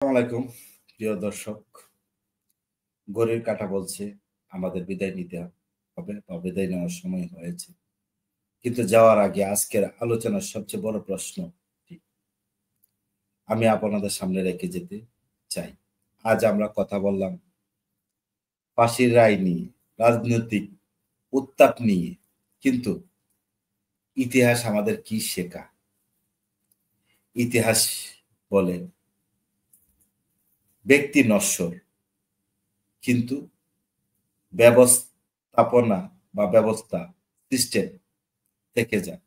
আসসালামু আলাইকুম প্রিয় দর্শক। ঘড়ির কাঁটা বলছে আমাদের বিদায় নিতে হবে বা বিদায় নেওয়ার সময় হয়েছে। কিন্তু যাওয়ার আগে আজকের আলোচনার সবচেয়ে বড় প্রশ্নটি আমি আপনাদের সামনে রেখে যেতে চাই। আজ আমরা কথা বললাম ফাঁসির রায় নিয়ে, রাজনৈতিক উত্তাপ নিয়ে। কিন্তু ইতিহাস আমাদের কি শেখায়? ইতিহাস বলে ব্যক্তি নশ্বর, কিন্তু ব্যবস্থাপনা বা ব্যবস্থা সিস্টেম থেকে যায়।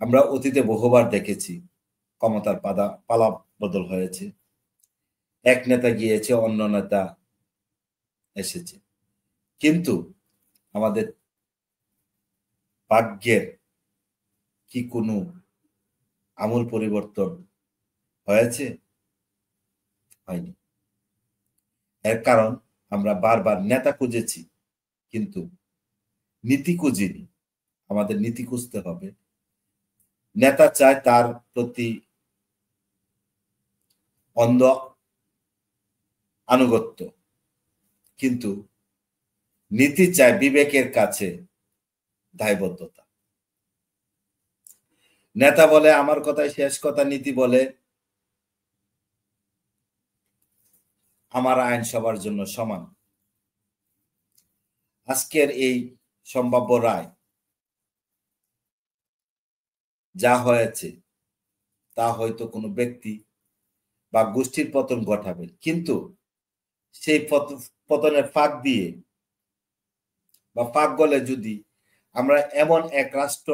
আমরা অতীতে বহুবার দেখেছি ক্ষমতার পালা বদল হয়েছে। এক নেতা গিয়েছে, অন্য নেতা এসেছে। কিন্তু আমাদের ভাগ্যের কি কোনো আমূল পরিবর্তন হয়েছে? হয়নি। এর কারণ আমরা বারবার নেতা খুঁজেছি, কিন্তু নীতি খুঁজিনি। আমাদের নীতি খুঁজতে হবে। নেতা চায় তার প্রতি অন্ধ আনুগত্য, কিন্তু নীতি চায় বিবেকের কাছে দায়বদ্ধতা। নেতা বলে আমার কথাই শেষ কথা, নীতি বলে আমার আইন সবার জন্য সমান। আজকের এই সম্ভাব্য রায় যা হয়েছে তা হয়তো কোনো ব্যক্তি বা গোষ্ঠীর পতন ঘটাবে, কিন্তু সেই পতনের ফাঁক দিয়ে বা ফাঁক গলে যদি আমরা এমন এক রাষ্ট্র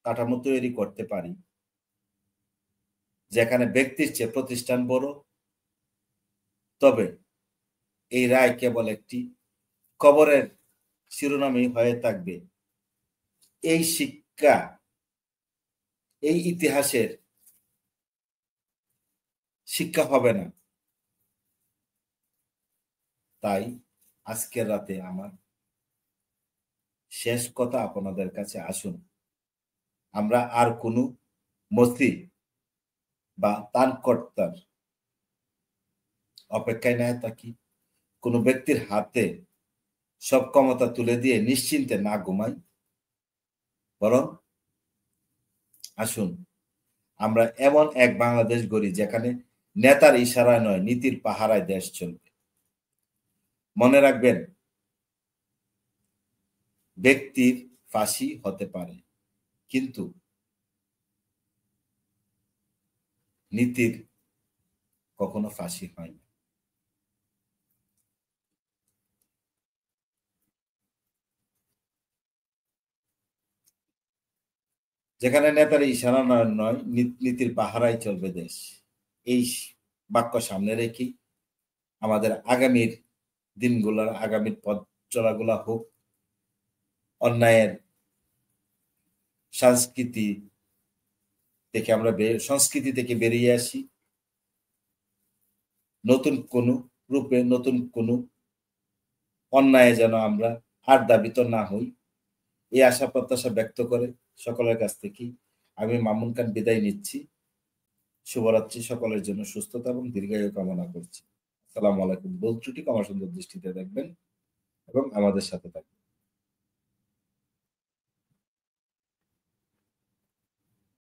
কাঠামো তৈরি করতে পারি যেখানে ব্যক্তির চেয়ে প্রতিষ্ঠান বড়, তবে এই রায় কেবল একটি কবরের শিরোনামই হয়ে থাকবে। এই শিক্ষা, এই ইতিহাসের শিক্ষা হবে না। তাই আজকের রাতে আমার শেষ কথা আপনাদের কাছে, আসুন আমরা আর কোনো মসি বা ত্রাণকর্তার অপেক্ষায় না থাকি, কোনো ব্যক্তির হাতে সব ক্ষমতা তুলে দিয়ে নিশ্চিন্তে না ঘুমাই, বরং আসুন আমরা এমন এক বাংলাদেশ গড়ি যেখানে নেতার ইশারায় নয়, নীতির পাহারায় দেশ চলবে। মনে রাখবেন, ব্যক্তির ফাঁসি হতে পারে, কিন্তু নীতির কখনো ফাঁসি হয় না। যেখানে নেতার ইশারা নয়, নীতির পাহারায় চলবে দেশ। এই বাক্য সামনে রেখেই আমাদের আগামীর দিনগুলোর, আগামীর পথ চলাগুলা হোক অন্যায়ের সংস্কৃতি থেকে বেরিয়ে আসি, নতুন কোন রূপে, নতুন কোন অন্যায় যেন আমরা আর দাবিত না হই, এই আশা প্রত্যাশা ব্যক্ত করে সকলের কাছ থেকেই আমি মামুন খান বিদায় নিচ্ছি। শুভরাত্রি। সকলের জন্য সুস্থতা এবং দীর্ঘায়ু কামনা করছি। আসসালামু আলাইকুম। ভুল ত্রুটি ক্ষমা সুন্দর দৃষ্টিতে দেখবেন এবং আমাদের সাথে থাকবেন।